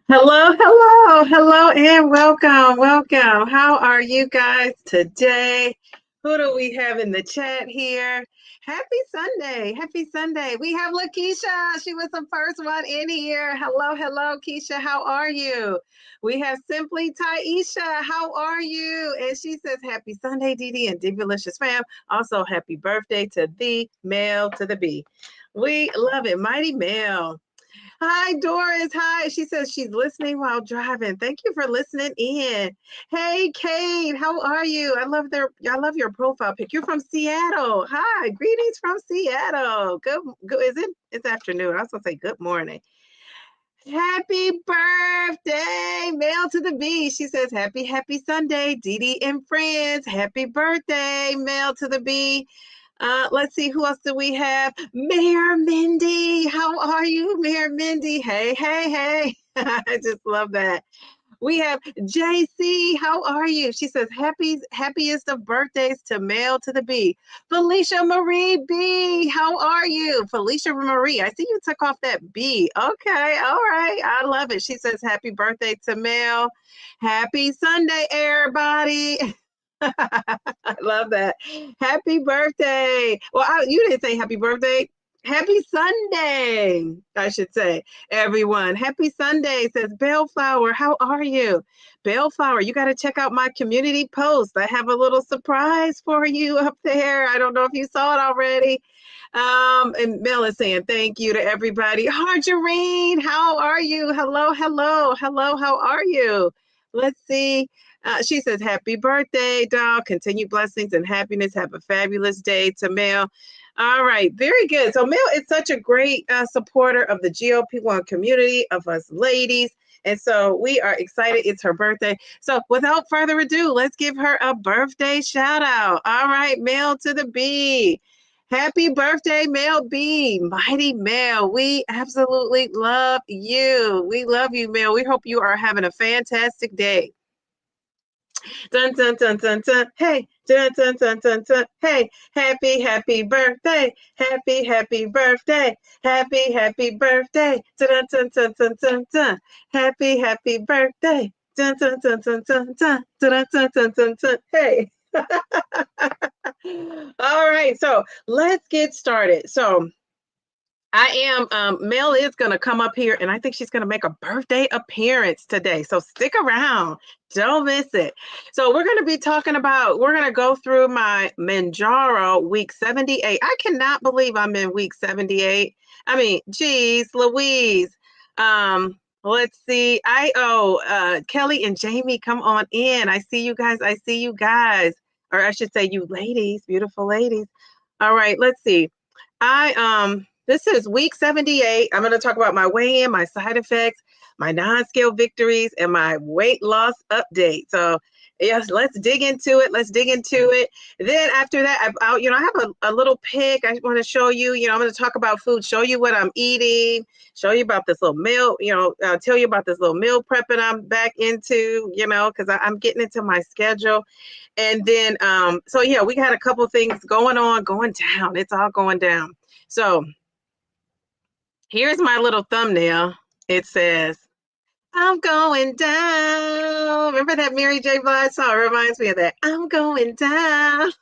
Hello, and welcome. How are you guys today? Who do we have in the chat here? Happy Sunday. We have Lakeisha. She was the first one in here. Hello, Keisha. How are you? We have Simply Taisha. How are you? And she says, Happy Sunday, Dee and Divalicious fam. Also, happy birthday to the male to the B. We love it. Mighty Male. Hi, Doris. Hi. She says she's listening while driving. Thank you for listening in. Hey, Kate. How are you? I love your profile pic. You're from Seattle. Hi. Greetings from Seattle. Good. It's afternoon. I was gonna say good morning. Happy birthday, Mail to the B. She says, happy Sunday, Dee Dee and friends. Happy birthday, Mail to the B. Let's see, who else do we have? Mayor Mindy. How are you, Mayor Mindy? Hey. I just love that. We have JC. How are you? She says, happiest of birthdays to Mail to the B. Felicia Marie B. How are you? Felicia Marie. I see you took off that B. Okay. All right. I love it. She says, happy birthday to Mail. Happy Sunday, everybody. I love that. Happy birthday. Well, you didn't say happy birthday. Happy Sunday, I should say, everyone. Happy Sunday, says Bellflower. How are you? Bellflower, you got to check out my community post. I have a little surprise for you up there. I don't know if you saw it already. And Mel is saying thank you to everybody. Margarine, how are you? Hello. How are you? Let's see. She says, happy birthday, doll. Continue blessings and happiness. Have a fabulous day to Mel. All right, very good. So Mel is such a great supporter of the GOP1 community, of us ladies. And so we are excited. It's her birthday. So without further ado, let's give her a birthday shout out. All right, Mel to the B. Happy birthday, Mel B. Mighty Mel. We absolutely love you. We love you, Mel. We hope you are having a fantastic day. Dun dun dun dun dun. Hey, dun dun dun dun dun. Hey, happy birthday. Happy birthday. Happy birthday. Dun dun dun dun dun dun. Happy birthday. Dun dun dun dun dun dun. Dun dun dun dun dun. Hey. All right, so let's get started. So I am, Mel is going to come up here and I think she's going to make a birthday appearance today. So stick around. Don't miss it. So we're going to go through my Mounjaro week 78. I cannot believe I'm in week 78. I mean, geez, Louise. Let's see. Kelly and Jamie, come on in. I see you guys. Or I should say you ladies, beautiful ladies. All right, let's see. This is week 78. I'm going to talk about my weigh-in, my side effects, my non-scale victories, and my weight loss update. So yes, let's dig into it. Then after that, I have a little pic I want to show you. I'm going to talk about food, show you what I'm eating, show you about this little meal, tell you about this little meal prepping I'm back into, because I'm getting into my schedule. And then, we had a couple things going down. It's all going down. So here's my little thumbnail. It says, I'm going down. Remember that Mary J. Blige song? It reminds me of that. I'm going down.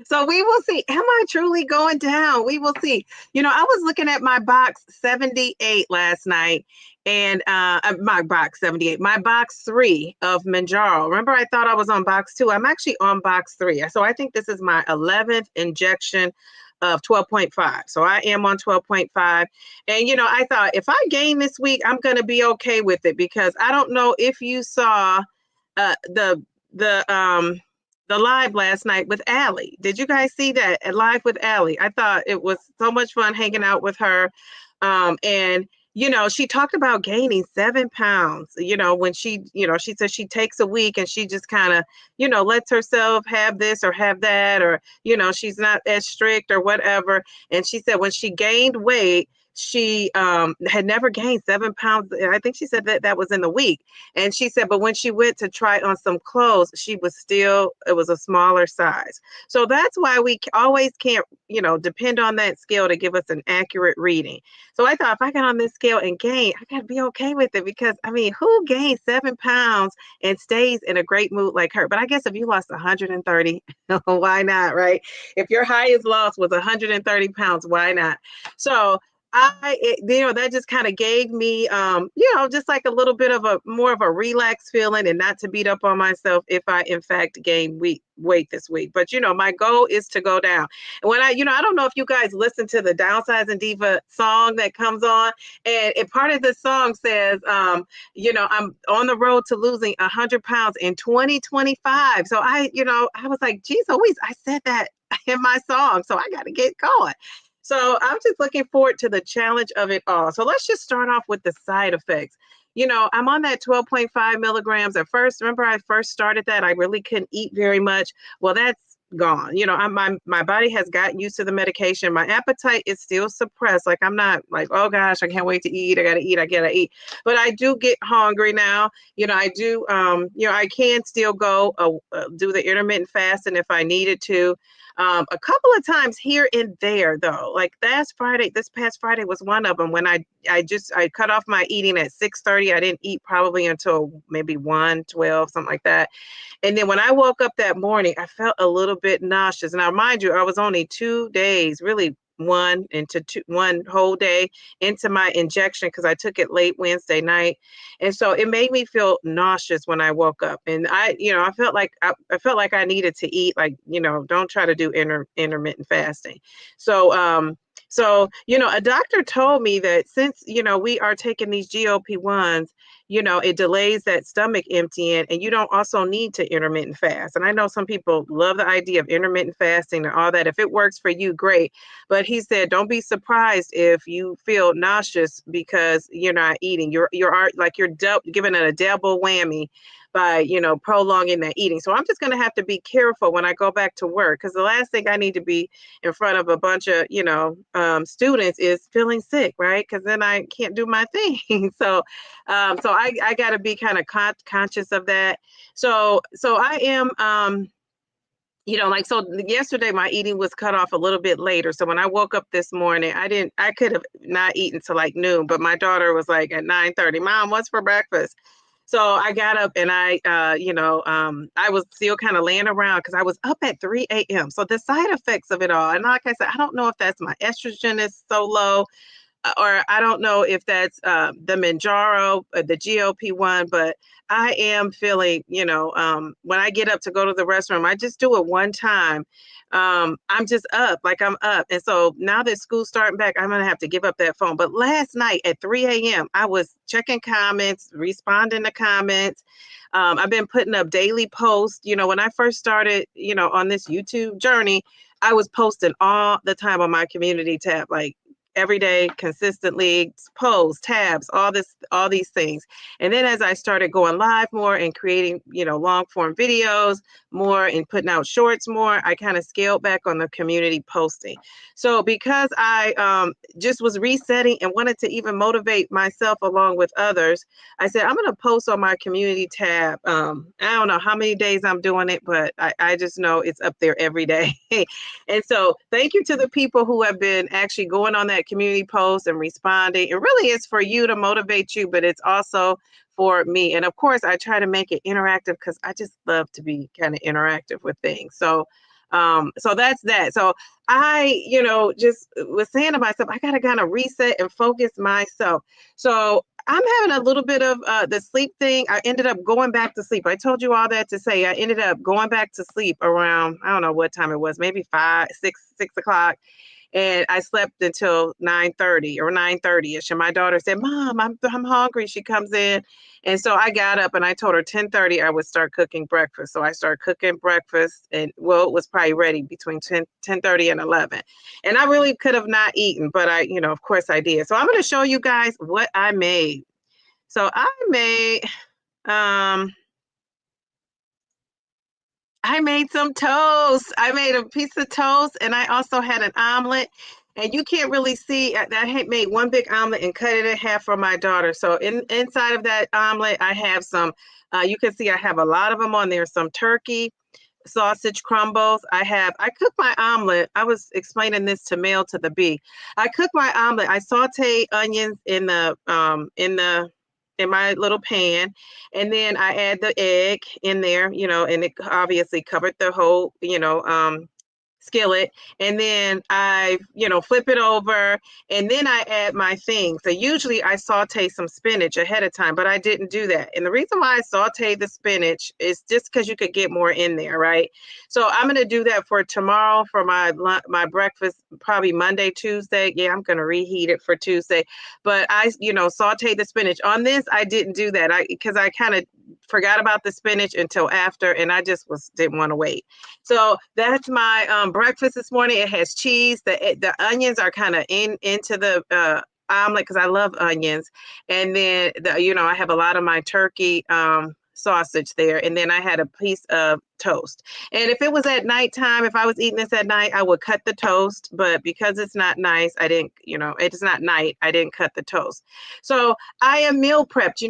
So we will see. Am I truly going down? We will see. I was looking at my box 78 last night, and my box 78, my box 3 of Mounjaro. Remember, I thought I was on box 2. I'm actually on box 3. So I think this is my 11th injection of 12.5. So I am on 12.5. And, I thought if I gain this week, I'm going to be okay with it, because I don't know if you saw the live last night with Allie. Did you guys see that live with Allie? I thought it was so much fun hanging out with her. And she talked about gaining 7 pounds, when she said she takes a week and she just kind of, lets herself have this or have that, or, she's not as strict or whatever. And she said when she gained weight, she had never gained 7 pounds. I think she said that was in the week. And she said, but when she went to try on some clothes, it was a smaller size. So that's why we always can't, depend on that scale to give us an accurate reading. So I thought if I get on this scale and gain, I got to be okay with it, because I mean, who gains 7 pounds and stays in a great mood like her? But I guess if you lost 130, why not, right? If your highest loss was 130 pounds, why not? So that just kind of gave me, just like a little bit of a more of a relaxed feeling, and not to beat up on myself if I in fact gain weight this week. But my goal is to go down. And when I don't know if you guys listen to the Downsizing Diva song that comes on, and part of the song says, I'm on the road to losing 100 pounds in 2025. So I was like, geez, always I said that in my song, so I got to get going. So I'm just looking forward to the challenge of it all. So let's just start off with the side effects. I'm on that 12.5 milligrams. At first, remember I first started that, I really couldn't eat very much. Well, that's gone. My body has gotten used to the medication. My appetite is still suppressed. Like, I'm not like, oh gosh, I can't wait to eat. I gotta eat. But I do get hungry now. I do, I can still go do the intermittent fasting if I needed to. A couple of times here and there, though, like this past Friday was one of them, when I cut off my eating at 6:30. I didn't eat probably until maybe 1:12, something like that. And then when I woke up that morning, I felt a little bit nauseous. Now, mind you, I was only 2 days, really one whole day into my injection, because I took it late Wednesday night. And so it made me feel nauseous when I woke up. And I felt like I needed to eat, like, don't try to do intermittent fasting. So, a doctor told me that since, we are taking these GLP-1s, it delays that stomach emptying, and you don't also need to intermittent fast. And I know some people love the idea of intermittent fasting and all that. If it works for you, great. But he said, don't be surprised if you feel nauseous because you're not eating. You're giving it a double whammy by, prolonging that eating. So I'm just going to have to be careful when I go back to work, because the last thing I need to be in front of a bunch of, students is feeling sick, right? Because then I can't do my thing. So I got to be kind of conscious of that. So I am, so yesterday my eating was cut off a little bit later. So when I woke up this morning, I could have not eaten till like noon, but my daughter was like at 9:30, Mom, what's for breakfast? So I got up and I was still kind of laying around because I was up at 3 a.m. So the side effects of it all, and like I said, I don't know if that's my estrogen is so low, or I don't know if that's the Mounjaro, the GLP-1, but I am feeling, when I get up to go to the restroom, I just do it one time. I'm just up, like I'm up. And so now that school's starting back, I'm going to have to give up that phone. But last night at 3 a.m., I was checking comments, responding to comments. I've been putting up daily posts. When I first started, on this YouTube journey, I was posting all the time on my community tab, like every day, consistently, posts, tabs, all these things. And then as I started going live more and creating, long form videos more and putting out shorts more, I kind of scaled back on the community posting. So because I just was resetting and wanted to even motivate myself along with others, I said, I'm going to post on my community tab. I don't know how many days I'm doing it, but I just know it's up there every day. And so thank you to the people who have been actually going on that community post and responding. It really is for you to motivate you, but it's also for me. And of course, I try to make it interactive because I just love to be kind of interactive with things. So that's that. So I, just was saying to myself, I got to kind of reset and focus myself. So I'm having a little bit of the sleep thing. I ended up going back to sleep. I told you all that to say I ended up going back to sleep around, I don't know what time it was, maybe 6 o'clock. And I slept until 9:30 or 9:30ish. And my daughter said, Mom, I'm hungry. She comes in. And so I got up and I told her 10:30 I would start cooking breakfast. So I started cooking breakfast, and it was probably ready between 10:30 and 11. And I really could have not eaten, but of course I did. So I'm going to show you guys what I made. So I made some toast. I made a piece of toast, and I also had an omelet. And you can't really see, I had made one big omelet and cut it in half for my daughter. So inside of that omelet, I have some, you can see I have a lot of them on there, some turkey, sausage crumbles. I cook my omelet. I was explaining this to Mel to the B. I cook my omelet. I saute onions in my little pan, and then I add the egg in there, and it obviously covered the whole, skillet, and then I, flip it over, and then I add my things. So usually I saute some spinach ahead of time, but I didn't do that. And the reason why I saute the spinach is just because you could get more in there, right? So I'm going to do that for tomorrow for my breakfast, probably Monday, Tuesday. Yeah, I'm going to reheat it for Tuesday. But I, saute the spinach. On this, I didn't do that because I kind of forgot about the spinach until after, and I just didn't want to wait. So that's my breakfast this morning. It has cheese. The onions are kind of into the omelet because I love onions, and then I have a lot of my turkey sausage there, and then I had a piece of toast. And if it was at nighttime, if I was eating this at night, I would cut the toast, but because it's not nice, I didn't, it's not night, I didn't cut the toast. So I am meal prepped.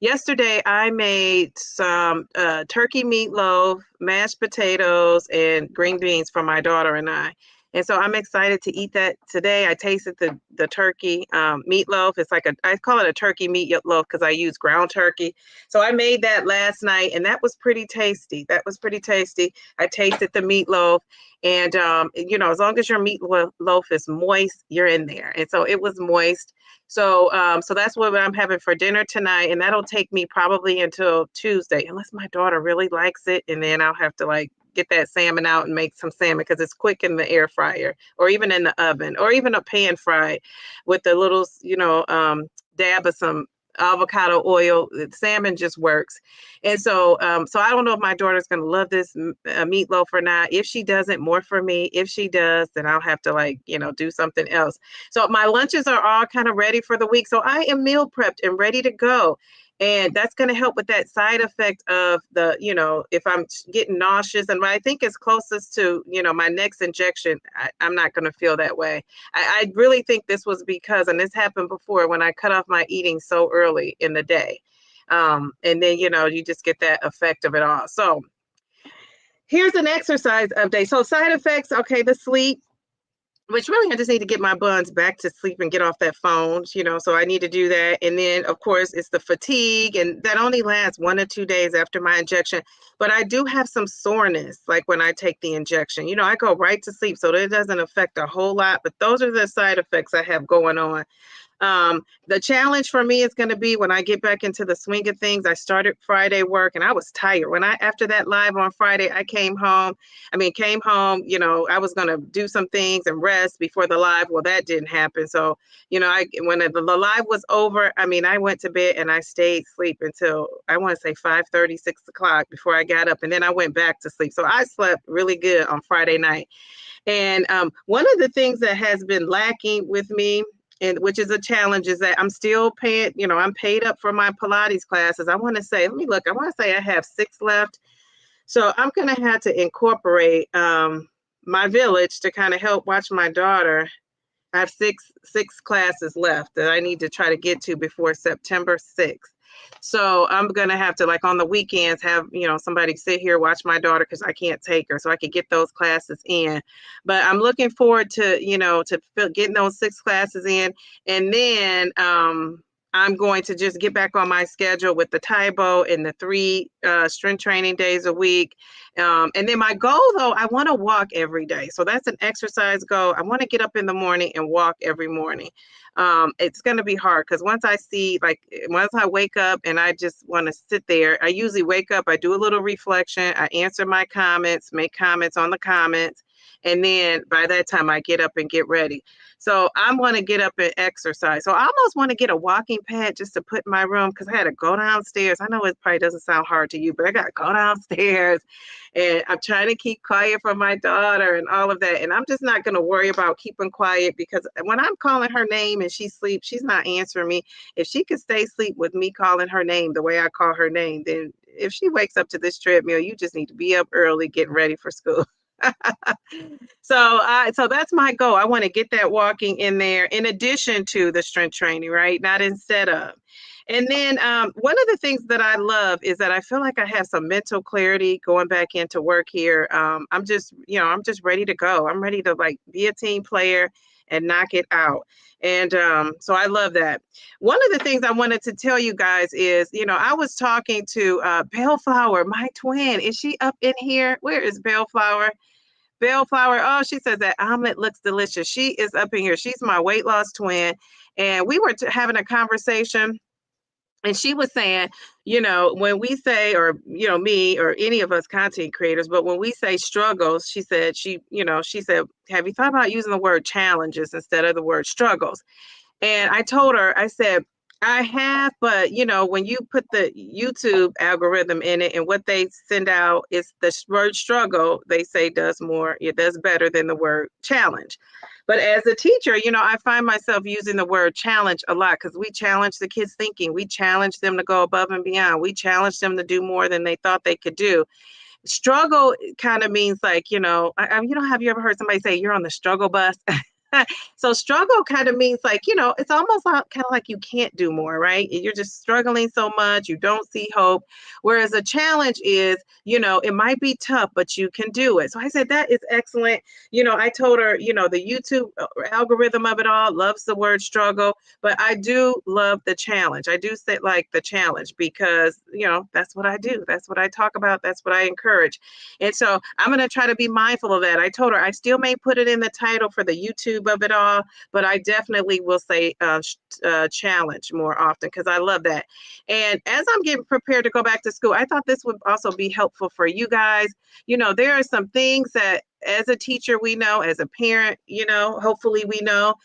Yesterday I made some turkey meatloaf, mashed potatoes, and green beans for my daughter and I. And so I'm excited to eat that today. I tasted the turkey meatloaf. It's like I call it a turkey meatloaf because I use ground turkey. So I made that last night, and that was pretty tasty. I tasted the meatloaf, and as long as your meatloaf is moist, you're in there. And so it was moist. So that's what I'm having for dinner tonight, and that'll take me probably until Tuesday, unless my daughter really likes it, and then I'll have to get that salmon out and make some salmon because it's quick in the air fryer or even in the oven or even a pan fry with the little, dab of some avocado oil. Salmon just works. And so I don't know if my daughter's going to love this meatloaf or not. If she doesn't, more for me. If she does, then I'll have to do something else. So my lunches are all kind of ready for the week. So I am meal prepped and ready to go. And that's going to help with that side effect of if I'm getting nauseous, and what I think is closest to, my next injection, I'm not going to feel that way. I really think this was because, and this happened before when I cut off my eating so early in the day. And then, you just get that effect of it all. So here's an exercise update. So side effects, okay, the sleep, which really I just need to get my buns back to sleep and get off that phone, so I need to do that. And then, of course, it's the fatigue, and that only lasts 1 or 2 days after my injection. But I do have some soreness, like when I take the injection. I go right to sleep, so it doesn't affect a whole lot. But those are the side effects I have going on. The challenge for me is going to be when I get back into the swing of things. I started Friday work and I was tired. After that live on Friday, I came home, I was going to do some things and rest before the live. Well, that didn't happen. So, when the live was over, I went to bed and I stayed asleep until I want to say 5:30, 6 o'clock before I got up, and then I went back to sleep. So I slept really good on Friday night. And one of the things that has been lacking with me, and which is a challenge, is that I'm still paying, I'm paid up for my Pilates classes. I want to say I have 6 left. So I'm going to have to incorporate my village to kind of help watch my daughter. I have six classes left that I need to try to get to before September 6th. So I'm going to have to, on the weekends, have, somebody sit here, watch my daughter because I can't take her, so I could get those classes in. But I'm looking forward to, getting those 6 classes in. And then I'm going to just get back on my schedule with the Taibo and the 3 strength training days a week. And then my goal, though, I want to walk every day. So that's an exercise goal. I want to get up in the morning and walk every morning. It's going to be hard because once I wake up and I just want to sit there, I usually wake up, I do a little reflection, I answer my comments, make comments on the comments. And then by that time I get up and get ready. So I'm going to get up and exercise. So I almost want to get a walking pad just to put in my room because I had to go downstairs. I know it probably doesn't sound hard to you, but I got to go downstairs, and I'm trying to keep quiet for my daughter and all of that. And I'm just not going to worry about keeping quiet because when I'm calling her name and she sleeps, she's not answering me. If she could stay asleep with me calling her name the way I call her name, then if she wakes up to this treadmill, you just need to be up early, getting ready for school. So that's my goal. I want to get that walking in there in addition to the strength training, right? Not instead of. And then one of the things that I love is that I feel like I have some mental clarity going back into work here. I'm just, I'm just ready to go. I'm ready to like be a team player and knock it out. And so I love that. One of the things I wanted to tell you guys is, I was talking to Bellflower, my twin. Is she up in here? Where is Bellflower? Bellflower. Oh, she says that omelet looks delicious. She is up in here. She's my weight loss twin. And we were having a conversation. And she was saying, when we say, or, me or any of us content creators, but when we say struggles, she said, she said, have you thought about using the word challenges instead of the word struggles? And I told her, I said, I have, but when you put the YouTube algorithm in it and what they send out is the word struggle, they say does more, it does better than the word challenge. But as a teacher, I find myself using the word challenge a lot because we challenge the kids' thinking. We challenge them to go above and beyond. We challenge them to do more than they thought they could do. Struggle kind of means like, have you ever heard somebody say you're on the struggle bus? So struggle kind of means like, it's almost kind of like you can't do more, right? You're just struggling so much, you don't see hope. Whereas a challenge is, it might be tough, but you can do it. So I said, that is excellent. I told her, the YouTube algorithm of it all loves the word struggle, but I do love the challenge. I do say like the challenge because, that's what I do. That's what I talk about. That's what I encourage. And so I'm going to try to be mindful of that. I told her I still may put it in the title for the YouTube of it all, but I definitely will say challenge more often because I love that. And as I'm getting prepared to go back to school, I thought this would also be helpful for you guys. There are some things that as a teacher we know, as a parent, hopefully we know.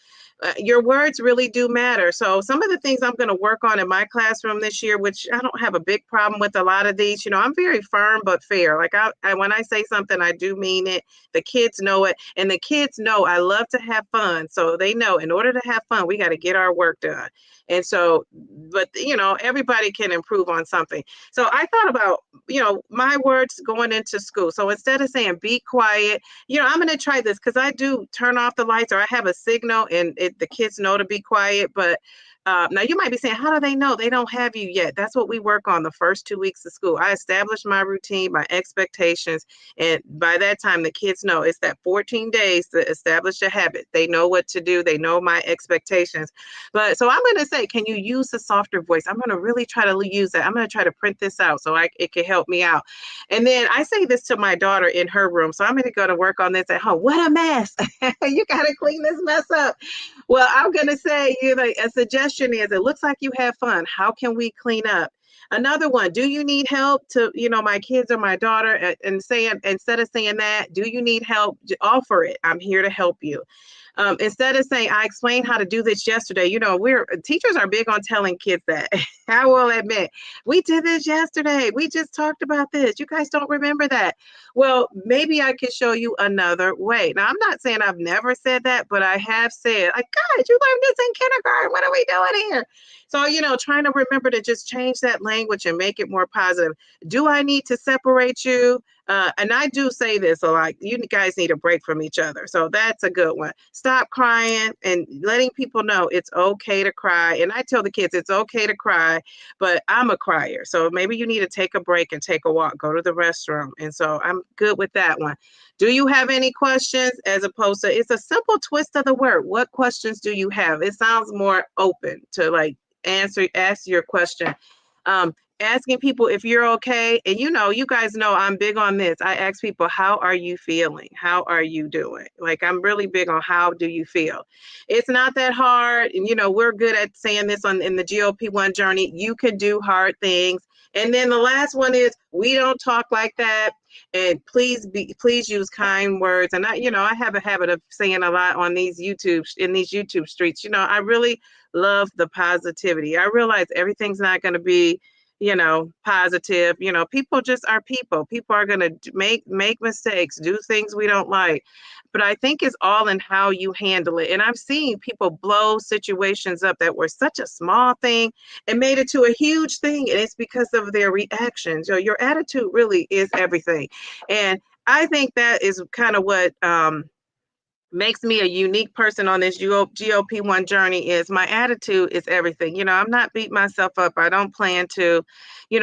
Your words really do matter. So some of the things I'm going to work on in my classroom this year, which I don't have a big problem with a lot of these, I'm very firm but fair. Like when I say something, I do mean it. The kids know it. And the kids know I love to have fun. So they know in order to have fun, we got to get our work done. And so, but everybody can improve on something. So I thought about, my words going into school. So instead of saying be quiet, I'm going to try this because I do turn off the lights or I have a signal and the kids know to be quiet. But now you might be saying, how do they know? They don't have you yet. That's what we work on the first 2 weeks of school. I established my routine, my expectations. And by that time, the kids know it's that 14 days to establish a habit. They know what to do. They know my expectations. But so I'm going to say, can you use a softer voice? I'm going to really try to use that. I'm going to try to print this out so it can help me out. And then I say this to my daughter in her room. So I'm going to go to work on this at home. What a mess. You got to clean this mess up. Well, I'm going to say, a suggestion is it looks like you have fun. How can we clean up? Another one, do you need help to, my kids or my daughter and saying, instead of saying that, do you need help? Offer it. I'm here to help you. Instead of saying, I explained how to do this yesterday, teachers are big on telling kids that. I will admit, we did this yesterday. We just talked about this. You guys don't remember that. Well, maybe I could show you another way. Now, I'm not saying I've never said that, but I have said, like, guys, you learned this in kindergarten. What are we doing here? So, trying to remember to just change that language and make it more positive. Do I need to separate you? And I do say this a lot. You guys need a break from each other. So that's a good one. Stop crying and letting people know it's okay to cry. And I tell the kids it's okay to cry, but I'm a crier. So maybe you need to take a break and take a walk, go to the restroom. And so I'm good with that one. Do you have any questions? As opposed to, it's a simple twist of the word. What questions do you have? It sounds more open to like ask your question. Asking people if you're okay. And you guys know I'm big on this. I ask people, how are you feeling? How are you doing? Like, I'm really big on how do you feel? It's not that hard. And, we're good at saying this in the GLP-1 journey. You can do hard things. And then the last one is, we don't talk like that. And please use kind words. And I have a habit of saying a lot in these YouTube streets. I really love the positivity. I realize everything's not going to be positive. People just are people. People are going to make mistakes, do things we don't like. But I think it's all in how you handle it. And I've seen people blow situations up that were such a small thing and made it to a huge thing. And it's because of their reactions. Your attitude really is everything. And I think that is kind of what makes me a unique person on this GOP1 journey is my attitude is everything. I'm not beating myself up. I don't plan to.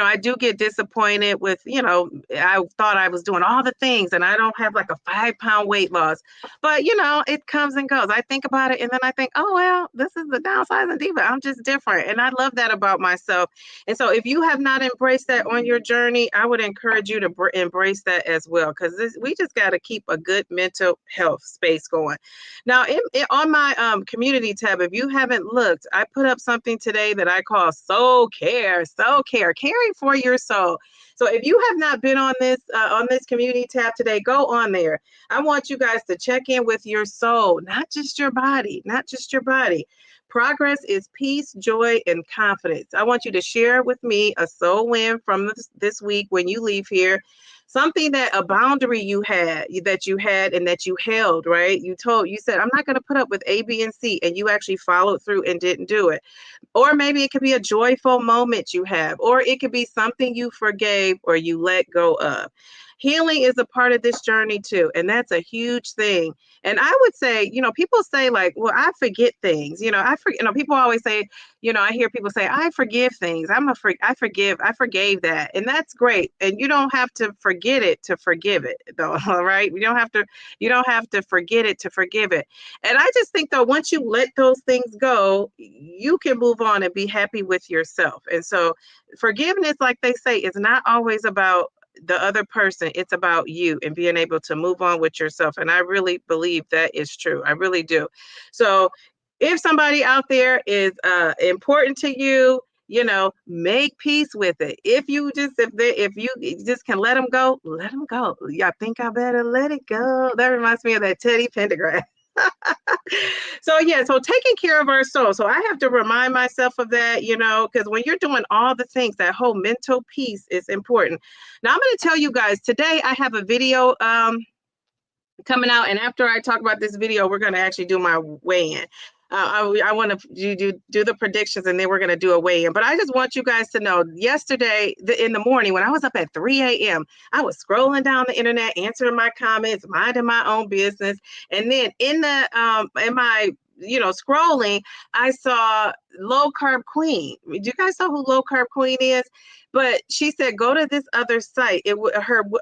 I do get disappointed with, I thought I was doing all the things and I don't have like a 5-pound weight loss. But, it comes and goes. I think about it and then I think, oh, well, this is the Downsizing Diva. I'm just different. And I love that about myself. And so if you have not embraced that on your journey, I would encourage you to embrace that as well, because we just got to keep a good mental health space going. Now, on my community tab, if you haven't looked, I put up something today that I call Soul Care, caring for your soul. So if you have not been on this community tab today, go on there. I want you guys to check in with your soul, not just your body, Progress is peace, joy, and confidence. I want you to share with me a soul win from this week when you leave here. Something that a boundary you had and that you held, right? You said, I'm not going to put up with A, B, and C, and you actually followed through and didn't do it. Or maybe it could be a joyful moment you have, or it could be something you forgave or you let go of. Healing is a part of this journey too, and that's a huge thing. And I would say, people say like, well, I forget things. People always say, I hear people say, I forgive things. I forgave that. And that's great. And you don't have to forget it to forgive it though. All right. You don't have to forget it to forgive it. And I just think though, once you let those things go, you can move on and be happy with yourself. And so forgiveness, like they say, is not always about the other person. It's about you and being able to move on with yourself. And I really believe that is true. I really do. So if somebody out there is important to you, make peace with it. If you just can let them go, let them go. I think I better let it go. That reminds me of that Teddy Pendergrass. So taking care of our soul. So I have to remind myself of that, because when you're doing all the things, that whole mental piece is important. Now I'm going to tell you guys today, I have a video coming out, and after I talk about this video, we're going to actually do my weigh-in. I want to do the predictions, and then we're going to do a weigh-in. But I just want you guys to know, yesterday in the morning, when I was up at 3 a.m., I was scrolling down the internet, answering my comments, minding my own business, and then in my scrolling, I saw Low Carb Queen. Do you guys know who Low Carb Queen is? But she said, go to this other site.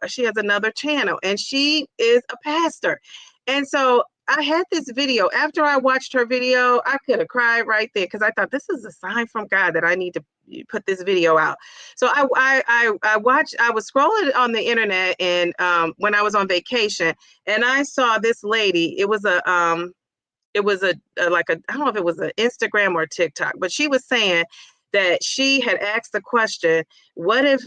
She has another channel, and she is a pastor. And so I had this video. After I watched her video, I could have cried right there, because I thought, this is a sign from God that I need to put this video out. So I was scrolling on the internet, and when I was on vacation, and I saw this lady. It was a I don't know if it was an Instagram or TikTok, but she was saying that she had asked the question, what if,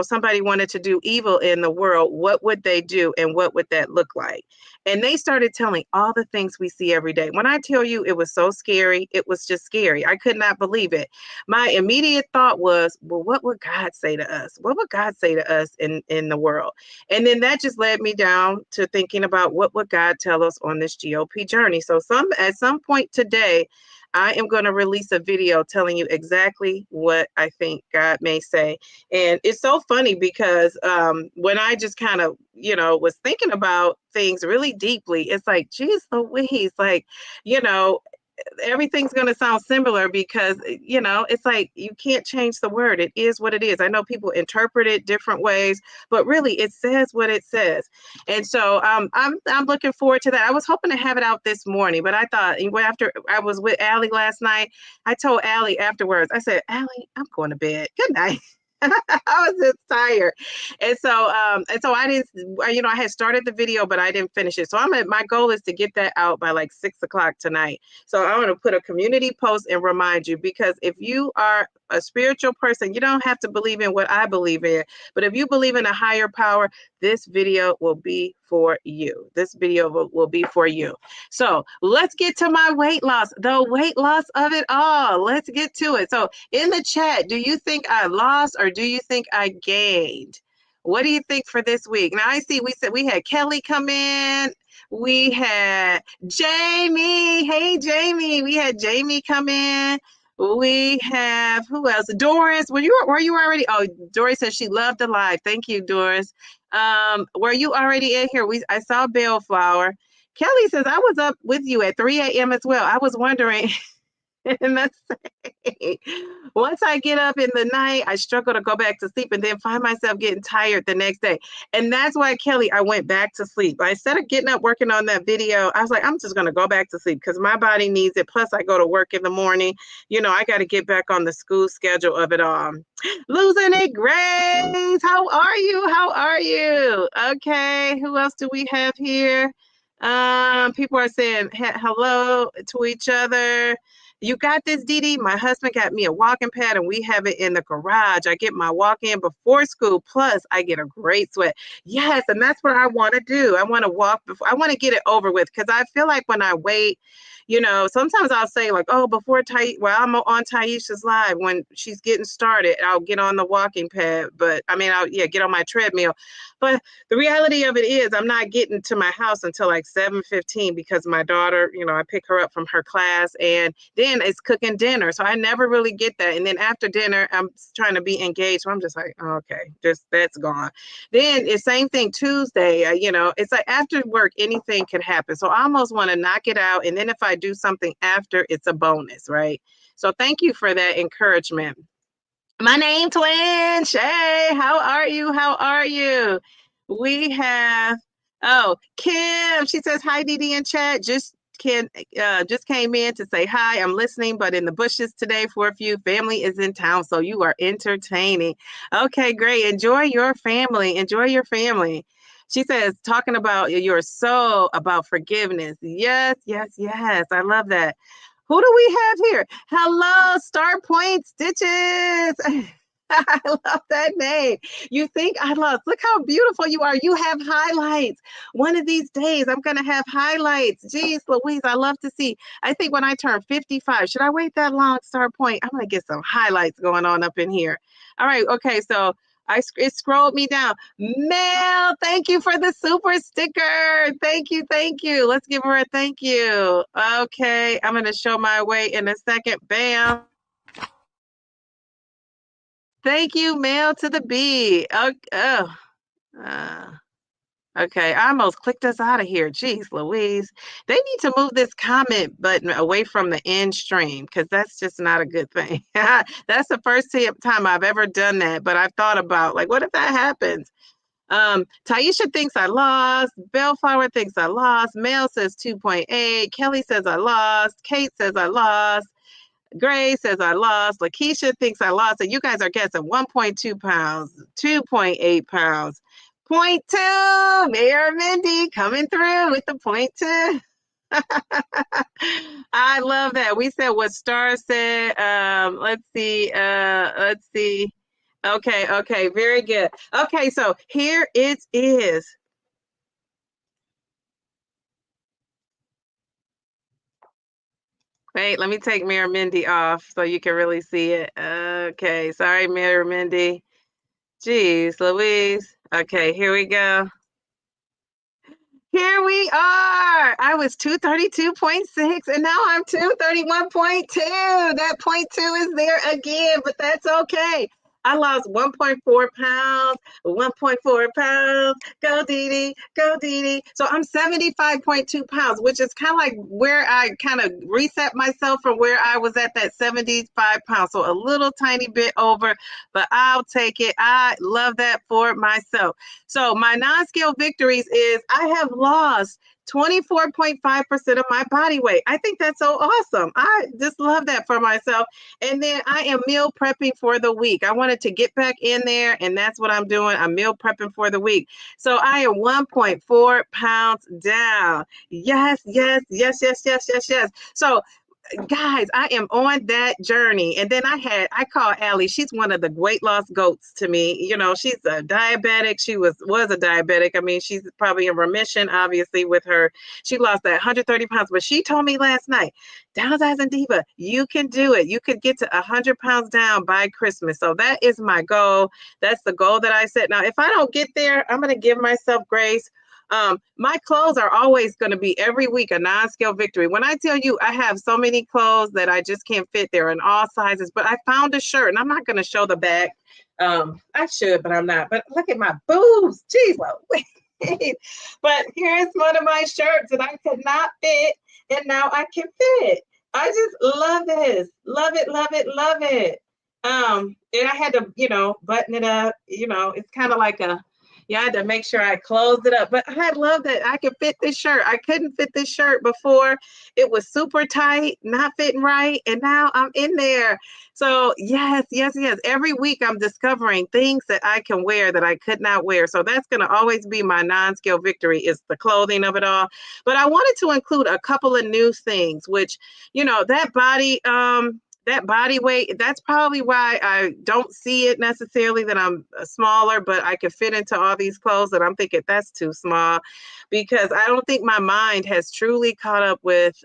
somebody wanted to do evil in the world? What would they do? And what would that look like? And they started telling all the things we see every day. When I tell you it was so scary, it was just scary. I could not believe it. My immediate thought was, well, what would God say to us? What would God say to us in the world? And then that just led me down to thinking about, what would God tell us on this GOP journey? So at some point today, I am going to release a video telling you exactly what I think God may say. And it's so funny because when I just kind of, was thinking about things really deeply, it's like, geez Louise, like, everything's going to sound similar because, it's like you can't change the word. It is what it is. I know people interpret it different ways, but really it says what it says. And so I'm looking forward to that. I was hoping to have it out this morning, but I thought, after I was with Allie last night, I told Allie afterwards, I said, Allie, I'm going to bed. Good night. I was just tired. And so I didn't, I had started the video, but I didn't finish it. So my goal is to get that out by like 6:00 tonight. So I want to put a community post and remind you, because if you are a spiritual person, you don't have to believe in what I believe in, but if you believe in a higher power, this video will be for you. This video will be for you. So let's get to my weight loss, the weight loss of it all. Let's get to it. So in the chat, do you think I lost or do you think I gained? What do you think for this week? Now I see we had Kelly come in. We had Jamie. Hey, Jamie. We had Jamie come in. We have, who else? Doris. Were you already? Oh, Doris says she loved the live. Thank you, Doris. Were you already in here? I saw Bellflower. Kelly says, I was up with you at 3 a.m. as well. I was wondering, and that's once I get up in the night, I struggle to go back to sleep and then find myself getting tired the next day. And that's why, Kelly, I went back to sleep. Instead of getting up working on that video, I was like, I'm just going to go back to sleep because my body needs it. Plus, I go to work in the morning. I got to get back on the school schedule of it all. Losing it, Grace. How are you? How are you? Okay. Who else do we have here? People are saying hello to each other. You got this, Dee Dee? My husband got me a walking pad and we have it in the garage. I get my walk in before school. Plus, I get a great sweat. Yes, and that's what I want to do. I want to walk before. I want to get it over with because I feel like when I wait, sometimes I'll say like, oh, before I'm on Taisha's live when she's getting started, I'll get on the walking pad. But I'll get on my treadmill. But the reality of it is I'm not getting to my house until like 7:15 because my daughter, I pick her up from her class and then it's cooking dinner. So I never really get that. And then after dinner, I'm trying to be engaged. So I'm just like, oh, okay, that's gone. Then it's same thing Tuesday. It's like after work, anything can happen. So I almost want to knock it out. And then if I do something after, it's a bonus, right? So thank you for that encouragement. My name, Twin Shay. How are you? How are you? We have, Kim. She says, hi, Dee Dee in chat. Just came in to say hi. I'm listening, but in the bushes today for a few. Family is in town, so you are entertaining. Okay, great. Enjoy your family. Enjoy your family. She says, talking about your soul, about forgiveness. Yes, yes, yes. I love that. Who do we have here? Hello, Star Point Stitches. I love that name. You think I lost. Look how beautiful you are. You have highlights. One of these days, I'm going to have highlights. Jeez, Louise, I love to see. I think when I turn 55, should I wait that long, Star Point? I'm going to get some highlights going on up in here. All right. Okay. So it scrolled me down. Mel, thank you for the super sticker. Thank you. Thank you. Let's give her a thank you. Okay. I'm going to show my way in a second. Bam. Thank you, Mel to the B. Okay, I almost clicked us out of here. Jeez, Louise. They need to move this comment button away from the end stream because that's just not a good thing. That's the first time I've ever done that, but I've thought about, like, what if that happens? Taisha thinks I lost. Bellflower thinks I lost. Mel says 2.8. Kelly says I lost. Kate says I lost. Gray says I lost. Lakeisha thinks I lost. And you guys are guessing 1.2 pounds, 2.8 pounds, 0.2. Mayor Mindy coming through with the 0.2. I love that. We said what Star said. Let's see. Okay, very good. Okay, so here it is. Wait, let me take Mayor Mindy off so you can really see it. Okay, sorry, Mayor Mindy. Jeez, Louise. Okay, here we go. Here we are. I was 232.6 and now I'm 231.2. That 0.2 is there again, but that's okay. I lost 1.4 pounds, 1.4 pounds. Go Dee Dee, go Dee Dee. So I'm 75.2 pounds, which is kind of like where I kind of reset myself from where I was at that 75 pounds. So a little tiny bit over, but I'll take it. I love that for myself. So my non-scale victories is I have lost 24.5% of my body weight. I think that's so awesome. I just love that for myself. And then I am meal prepping for the week. I wanted to get back in there, and that's what I'm doing. I'm meal prepping for the week. So I am 1.4 pounds down. Yes, yes, yes, yes, yes, yes, yes. So guys, I am on that journey. And then I call Allie. She's one of the weight loss goats to me. She's a diabetic. She was a diabetic. I mean, she's probably in remission, obviously, with her. She lost that 130 pounds. But she told me last night, Downsizing Diva, you can do it. You could get to 100 pounds down by Christmas. So that is my goal. That's the goal that I set. Now, if I don't get there, I'm going to give myself grace. My clothes are always going to be every week a non-scale victory. When I tell you I have so many clothes that I just can't fit, they're in all sizes, but I found a shirt and I'm not going to show the back. I should, but I'm not. But look at my boobs. Jeez, Louise. But here's one of my shirts that I could not fit, and now I can fit. I just love this. Love it, love it, love it. And I had to, button it up. It's kind of like I had to make sure I closed it up. But I love that I could fit this shirt. I couldn't fit this shirt before. It was super tight, not fitting right, and now I'm in there. So yes, yes, yes. Every week I'm discovering things that I can wear that I could not wear. So that's going to always be my non-scale victory, is the clothing of it all. But I wanted to include a couple of new things, which, that body weight, that's probably why I don't see it necessarily that I'm smaller, but I can fit into all these clothes that I'm thinking that's too small, because I don't think my mind has truly caught up with,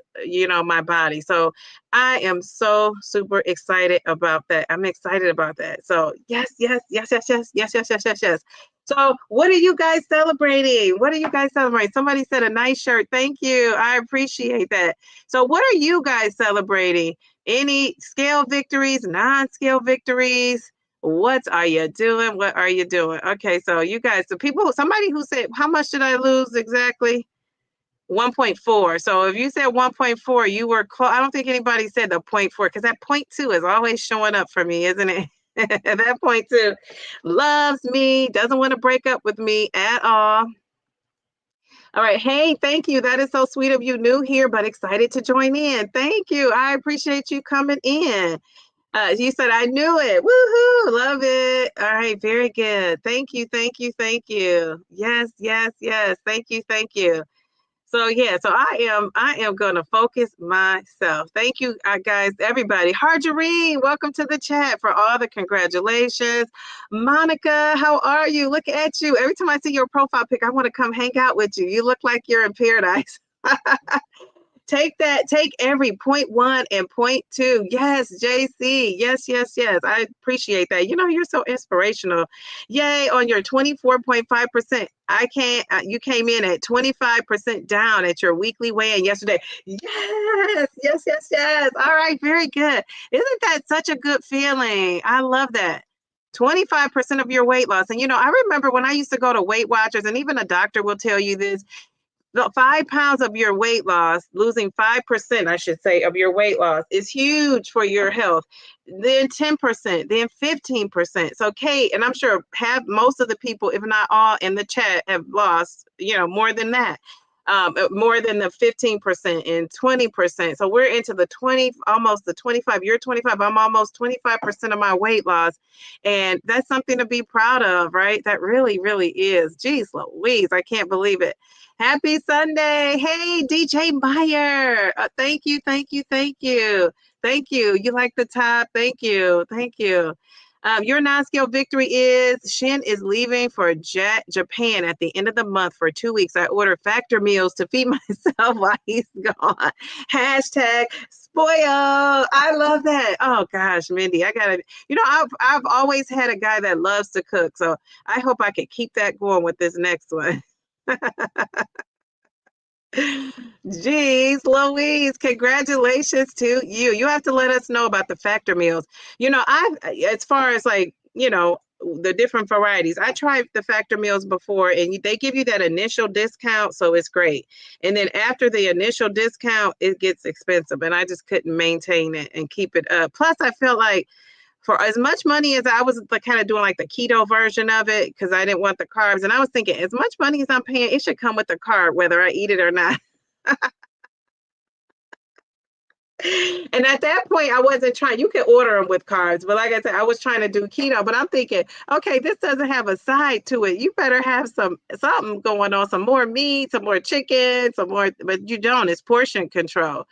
my body. So I am so super excited about that. I'm excited about that. So yes, yes, yes, yes, yes, yes, yes, yes, yes, yes. So what are you guys celebrating? What are you guys celebrating? Somebody said a nice shirt. Thank you. I appreciate that. So what are you guys celebrating? Any scale victories, non-scale victories? What are you doing? What are you doing? Okay, so you guys, somebody who said, how much did I lose exactly? 1.4. So if you said 1.4, you were close. I don't think anybody said the 0.4, because that 0.2 is always showing up for me, isn't it? That 0.2 loves me, doesn't want to break up with me at all. All right. Hey, thank you. That is so sweet of you. New here, but excited to join in. Thank you. I appreciate you coming in. You said I knew it. Woohoo! Love it. All right. Very good. Thank you. Thank you. Thank you. Yes. Yes. Yes. Thank you. Thank you. So yeah, so I am gonna focus myself. Thank you, guys, everybody. Harjareen, welcome to the chat for all the congratulations. Monica, how are you? Look at you. Every time I see your profile pic, I want to come hang out with you. You look like you're in paradise. Take every 0.1 and 0.2. Yes, JC. Yes, yes, yes. I appreciate that. You're so inspirational. Yay, on your 24.5%. You came in at 25% down at your weekly weigh-in yesterday. Yes, yes, yes, yes. All right, very good. Isn't that such a good feeling? I love that. 25% of your weight loss. And I remember when I used to go to Weight Watchers, and even a doctor will tell you this, the 5 pounds of your weight loss, losing 5%, I should say, of your weight loss is huge for your health. Then 10%, then 15%. So Kate, and I'm sure most of the people, if not all in the chat, have lost, more than that. More than the 15% and 20%. So we're into the 20, almost the 25. You're 25. I'm almost 25% of my weight loss. And that's something to be proud of, right? That really, really is. Geez Louise, I can't believe it. Happy Sunday. Hey, DJ Meyer. Thank you, thank you, thank you. Thank you. You like the top? Thank you. Thank you. Your non-scale victory is Shin is leaving for Japan at the end of the month for 2 weeks. I ordered factor meals to feed myself while he's gone. Hashtag spoil. I love that. Oh gosh, Mindy, I gotta. I've always had a guy that loves to cook, so I hope I can keep that going with this next one. Jeez, Louise, congratulations to you. You have to let us know about the factor meals. As far as the different varieties, I tried the factor meals before, and they give you that initial discount, so it's great. And then after the initial discount, it gets expensive, and I just couldn't maintain it and keep it up. Plus, I felt like for as much money as I was kind of doing like the keto version of it, because I didn't want the carbs. And I was thinking, as much money as I'm paying, it should come with the carb, whether I eat it or not. And at that point, I wasn't trying. You can order them with carbs, but like I said, I was trying to do keto. But I'm thinking, okay, this doesn't have a side to it. You better have something going on, some more meat, some more chicken, some more. But you don't. It's portion control.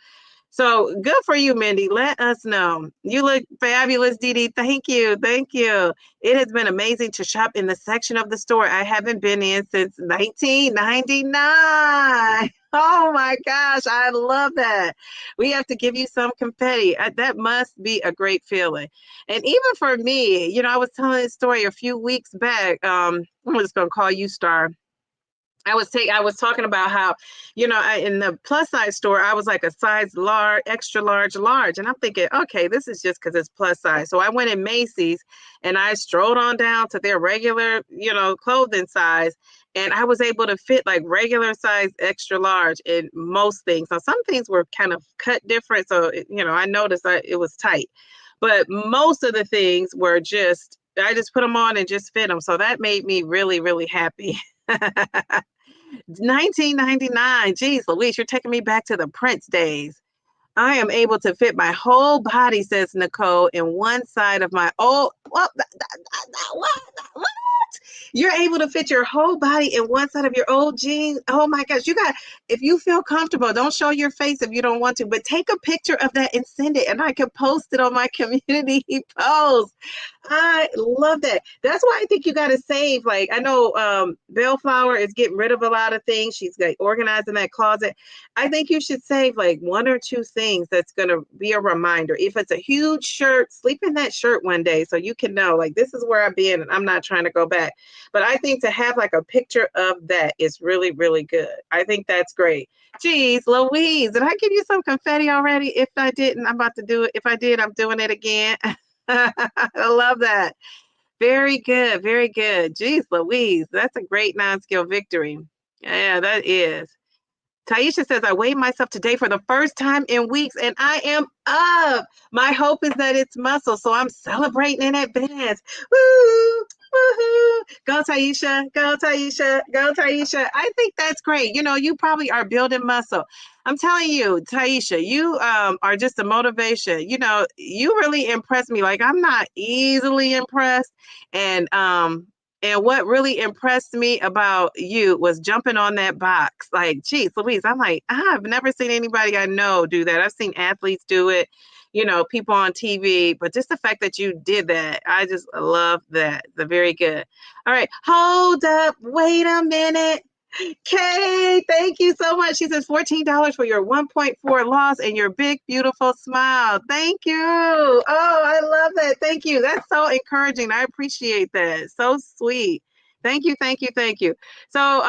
So good for you, Mindy. Let us know. You look fabulous, Dee Dee. Thank you. Thank you. It has been amazing to shop in the section of the store I haven't been in since 1999. Oh my gosh, I love that. We have to give you some confetti. That must be a great feeling. And even for me, I was telling this story a few weeks back. I'm just going to call you Star. I was talking about how, in the plus size store, I was like a size large, extra large, large. And I'm thinking, okay, this is just because it's plus size. So I went in Macy's and I strolled on down to their regular, clothing size. And I was able to fit like regular size, extra large in most things. Now, some things were kind of cut different. So, I noticed that it was tight. But most of the things were I just put them on and just fit them. So that made me really, really happy. 1999. Geez, Louise, you're taking me back to the Prince days. I am able to fit my whole body, says Nicole, in one side of my what? You're able to fit your whole body in one side of your old jeans. Oh my gosh. If you feel comfortable, don't show your face if you don't want to, but take a picture of that and send it, and I can post it on my community post. I love that. That's why I think you got to save. Like, I know Bellflower is getting rid of a lot of things. She's like organizing that closet. I think you should save like one or two things that's going to be a reminder. If it's a huge shirt, sleep in that shirt one day so you can know, like, this is where I've been and I'm not trying to go back. But I think to have like a picture of that is really, really good. I think that's great. Geez, Louise, did I give you some confetti already? If I didn't, I'm about to do it. If I did, I'm doing it again. I love that. Very good. Very good. Geez, Louise, that's a great non-skill victory. Yeah, that is. Taisha says, I weighed myself today for the first time in weeks and I am up. My hope is that it's muscle, so I'm celebrating in advance. Woo! Woohoo! Go, Taisha. Go, Taisha. Go, Taisha. I think that's great. You probably are building muscle. I'm telling you, Taisha, you are just a motivation. You really impress me. Like, I'm not easily impressed. And what really impressed me about you was jumping on that box. Like, geez, Louise, I'm like, I've never seen anybody I know do that. I've seen athletes do it, people on TV, but just the fact that you did that, I just love that. The very good. All right, hold up, wait a minute. Kay, thank you so much. She says $14 for your 1.4 loss and your big, beautiful smile. Thank you. Oh, I love that. Thank you. That's so encouraging. I appreciate that. So sweet. Thank you, thank you, thank you. So,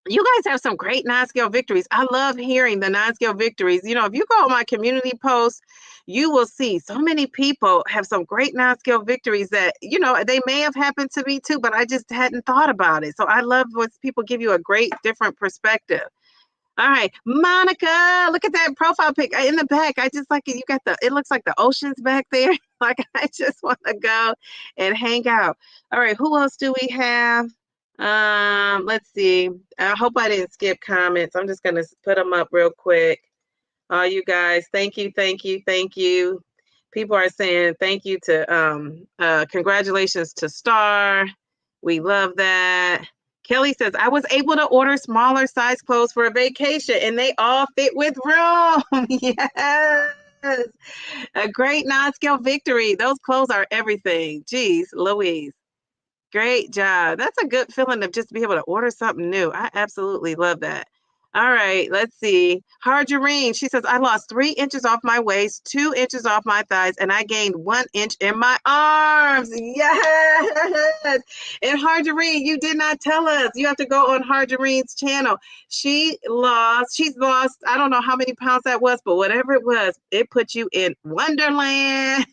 you guys have some great non-scale victories. I love hearing the non-scale victories. If you go on my community post, you will see so many people have some great non-scale victories that, they may have happened to me too, but I just hadn't thought about it. So I love when people give you a great different perspective. All right, Monica, look at that profile pic in the back. I just like it. You got it looks like the ocean's back there. Like, I just want to go and hang out. All right, who else do we have? Let's see. I hope I didn't skip comments. I'm just gonna put them up real quick. You guys, thank you, thank you, thank you. People are saying thank you to congratulations to Star. We love that. Kelly says, I was able to order smaller size clothes for a vacation and they all fit with room. Yes. A great non-scale victory. Those clothes are everything. Geez, Louise. Great job. That's a good feeling to just be able to order something new. I absolutely love that. All right, let's see. Harjareen, she says, I lost 3 inches off my waist, 2 inches off my thighs, and I gained 1 inch in my arms. Yes. And Harjareen, you did not tell us. You have to go on Harjareen's channel. She's lost, I don't know how many pounds that was, but whatever it was, it put you in Wonderland.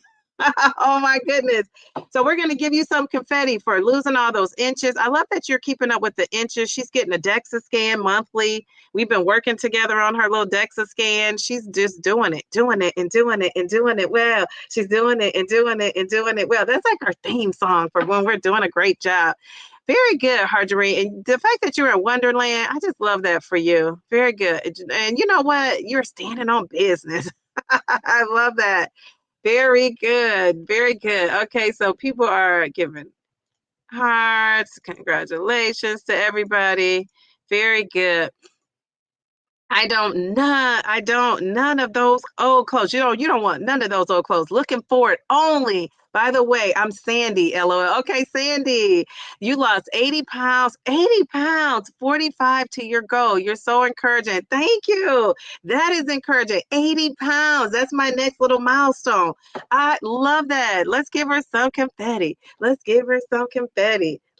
Oh my goodness. So we're going to give you some confetti for losing all those inches. I love that you're keeping up with the inches. She's getting a DEXA scan monthly. We've been working together on her little DEXA scan. She's just doing it and doing it well. She's doing it and doing it well. That's like our theme song for when we're doing a great job. Very good, Harjorie. And the fact that you're in Wonderland, I just love that for you. Very good. And you know what? You're standing on business. I love that. Very good. Very good. Okay, so people are giving hearts. Congratulations to everybody. Very good. None of those old clothes. You don't want none of those old clothes. Looking forward only. By the way, I'm Sandy, LOL. Okay, Sandy, you lost 80 pounds, 45 to your goal. You're so encouraging. Thank you. That is encouraging. 80 pounds. That's my next little milestone. I love that. Let's give her some confetti. Let's give her some confetti.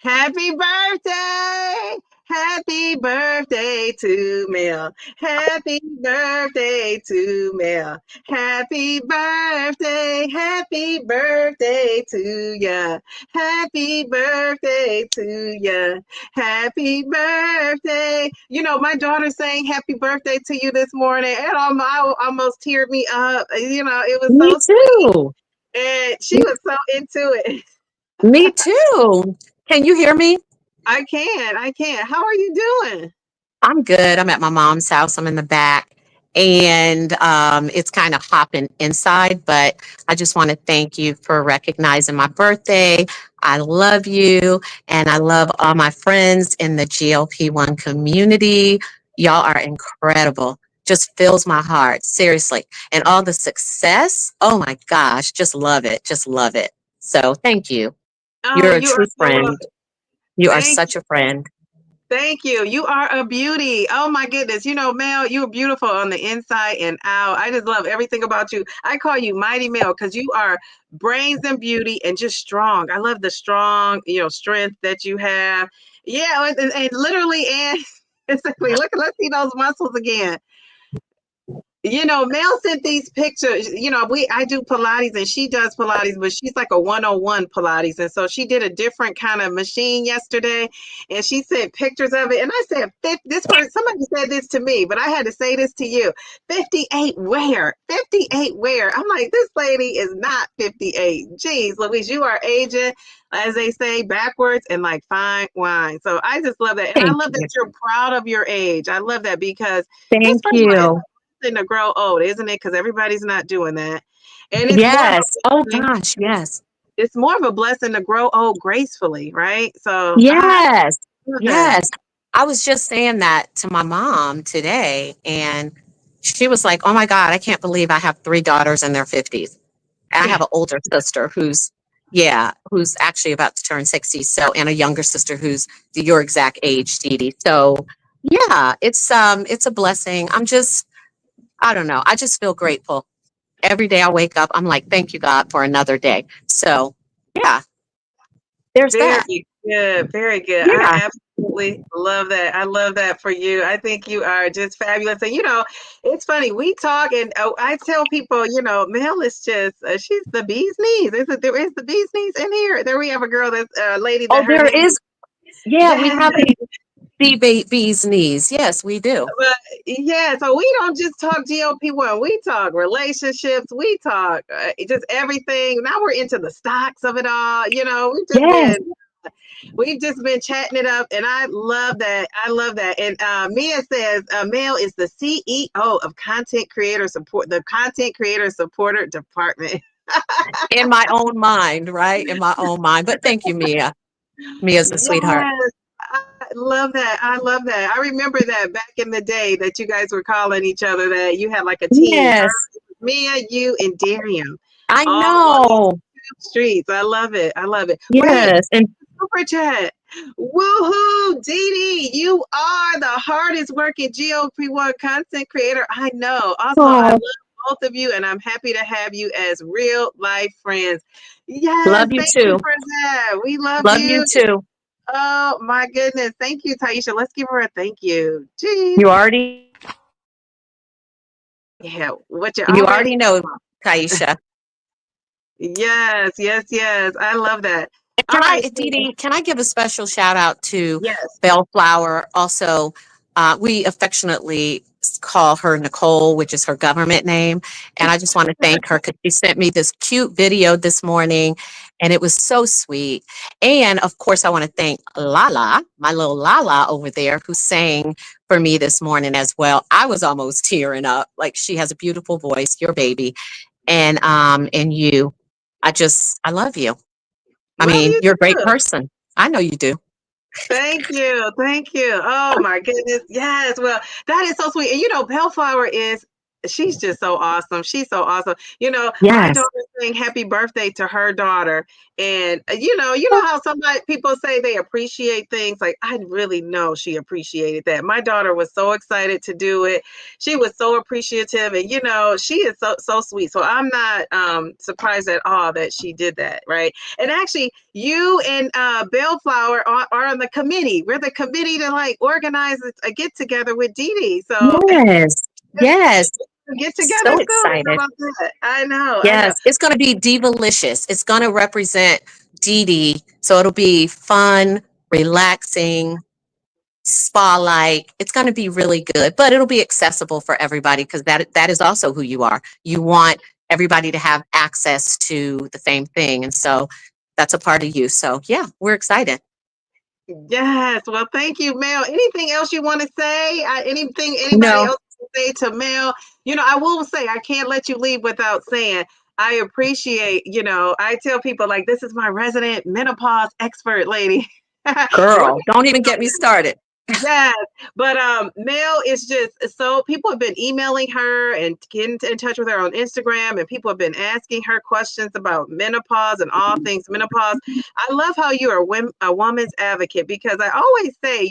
Happy birthday! Happy birthday to Mel. Happy birthday to Mel. Happy birthday to ya. Happy birthday to ya. Happy birthday. You know, my daughter saying happy birthday to you this morning, and almost teared me up. You know, it was Me so sweet, too. and she was so into it. Me too. Can you hear me? I can. How are you doing? I'm good. I'm at my mom's house. I'm in the back. And it's kind of hopping inside, but I just want to thank you for recognizing my birthday. I love you. And I love all my friends in the GLP-1 community. Y'all are incredible. Just fills my heart, seriously. And all the success. Oh my gosh. Just love it. Just love it. So thank you. Oh, You're a you are true so friend. welcome. You are Thank such a friend. Thank you. You are a beauty. Oh my goodness. You know, Mel, you're beautiful on the inside and out. I just love everything about you. I call you Mighty Mel because you are brains and beauty and just strong. I love the strong, strength that you have. Yeah, and literally and physically. Let's see those muscles again. You know, Mel sent these pictures. You know, I do Pilates and she does Pilates, but she's like a 101 Pilates. And so she did a different kind of machine yesterday and she sent pictures of it. And I said, this person, somebody said this to me, but I had to say this to you. 58 where? 58 where? I'm like, this lady is not 58. Jeez, Louise, you are aging, as they say, backwards and like fine wine. So I just love that. And I Thank love that you. you're proud of your age. I love that because it's Thank first of all, you. to grow old, isn't it? Because everybody's not doing that. And it's more of a Yes. Oh blessing. gosh, yes. It's more of a blessing to grow old gracefully, right? So I Yes. love that. Yes. I was just saying that to my mom today, and she was like, "Oh my God, I can't believe I have three daughters in their 50s." And I have an older sister who's actually about to turn 60. So, and a younger sister who's your exact age, Dee Dee. So, yeah, it's a blessing. I don't know. I just feel grateful. Every day I wake up, I'm like, thank you, God, for another day. So, yeah, there's Very that. good. Very good. I Yeah. absolutely love that. I love that for you. I think you are just fabulous. And, it's funny. We talk and I tell people, Mel is just, she's the bee's knees. There is the bee's knees in here. There we have a girl that's a lady Oh, that her there name is. Yeah, we yeah. have a bee's knees. Yes, we do. But yeah, so we don't just talk GLP-1. We talk relationships. We talk just everything. Now we're into the stocks of it all. Yes. We've just been chatting it up, and I love that. I love that. And Mia says Mel is the CEO of the Content Creator Supporter Department. In my own mind, right? In my own mind. But thank you, Mia. Mia's a sweetheart. Yes, I love that. I love that. I remember that back in the day that you guys were calling each other that you had like a team. Her, Yes, Mia, you, and Darian, I all on these know. streets. I love it. I love it. Wait, Yes. And super chat. Woohoo, Dee Dee, you are the hardest working GOP1 content creator I know. Also, I oh, love both of you, and I'm happy to have you as real life friends. love Yes, you thank you too. for that. We love Love you you. too. Oh my goodness. Thank you, Taisha. Let's give her a thank you. Jeez. You already Yeah, what you you already already know, Taisha. Yes, yes, yes. I love that. All Can I, right. Dee Dee, can I give a special shout out to Yes. Bellflower? Also, we affectionately call her Nicole, which is her government name. And I just want to thank her because she sent me this cute video this morning and it was so sweet. And of course, I want to thank Lala, my little Lala over there, who sang for me this morning as well. I was almost tearing up. Like she has a beautiful voice, your baby. And you, I love you. I Love mean, you you're a great too. person. I know you do. Thank you. Thank you. Oh my goodness. Yes. Well, that is so sweet. And Bellflower is she's just so awesome. She's so awesome. My Yes. daughter saying happy birthday to her daughter. And you know how somebody people say they appreciate things. Like I really know she appreciated that. My daughter was so excited to do it. She was so appreciative, and she is so sweet. So I'm not surprised at all that she did that, right? And actually, you and Bellflower are on the committee. We're the committee to like organize a get together with Dee Dee. So Yes. Yes. get together So soon. How excited. about that? I know. I know. Yes, it's going to be Divalicious. It's going to represent Dee Dee. So it'll be fun, relaxing, spa-like. It's going to be really good, but it'll be accessible for everybody because that is also who you are. You want everybody to have access to the same thing. And so that's a part of you. So yeah, we're excited. Yes. Well, thank you, Mel. Anything else you want to say? Anything anybody No, else want to say to Mel? I will say I can't let you leave without saying I appreciate. I tell people like this is my resident menopause expert lady. Right. girl, don't even get me started. Yes, but Mel is just so people have been emailing her and getting in touch with her on Instagram, and people have been asking her questions about menopause and all things menopause. I love how you are a woman's advocate because I always say,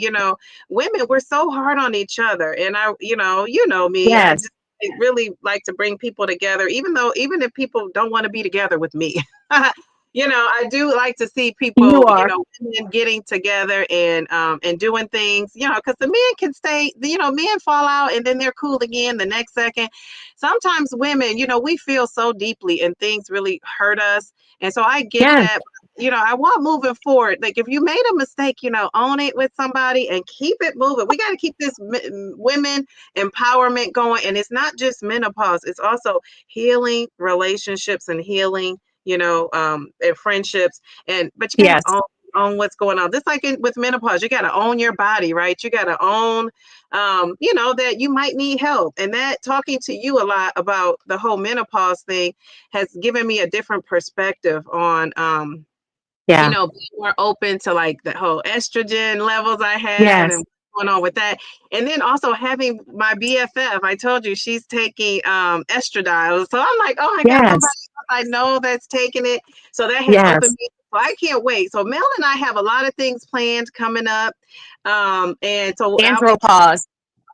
women we're so hard on each other, and you know me, I Yes, just really like to bring people together, even if people don't want to be together with me. I do like to see you people, are. women getting together and doing things, because the men can stay, men fall out and then they're cool again the next second. Sometimes women, we feel so deeply and things really hurt us. And so I get Yes, that. I want moving forward. Like if you made a mistake, own it with somebody and keep it moving. We got to keep this women empowerment going. And it's not just menopause, it's also healing relationships and healing and friendships. But you gotta yes, own what's going on. Just like with menopause, you gotta own your body, right? You gotta own, that you might need help. And that talking to you a lot about the whole menopause thing has given me a different perspective on, yeah, being more open to like the whole estrogen levels I had yes, and what's going on with that. And then also having my BFF, I told you she's taking estradiol. So I'm like, oh my God, somebody yes, I know that's taking it. So that has yes. opened me. So I can't wait. So Mel and I have a lot of things planned coming up. And so I'll be Andropause.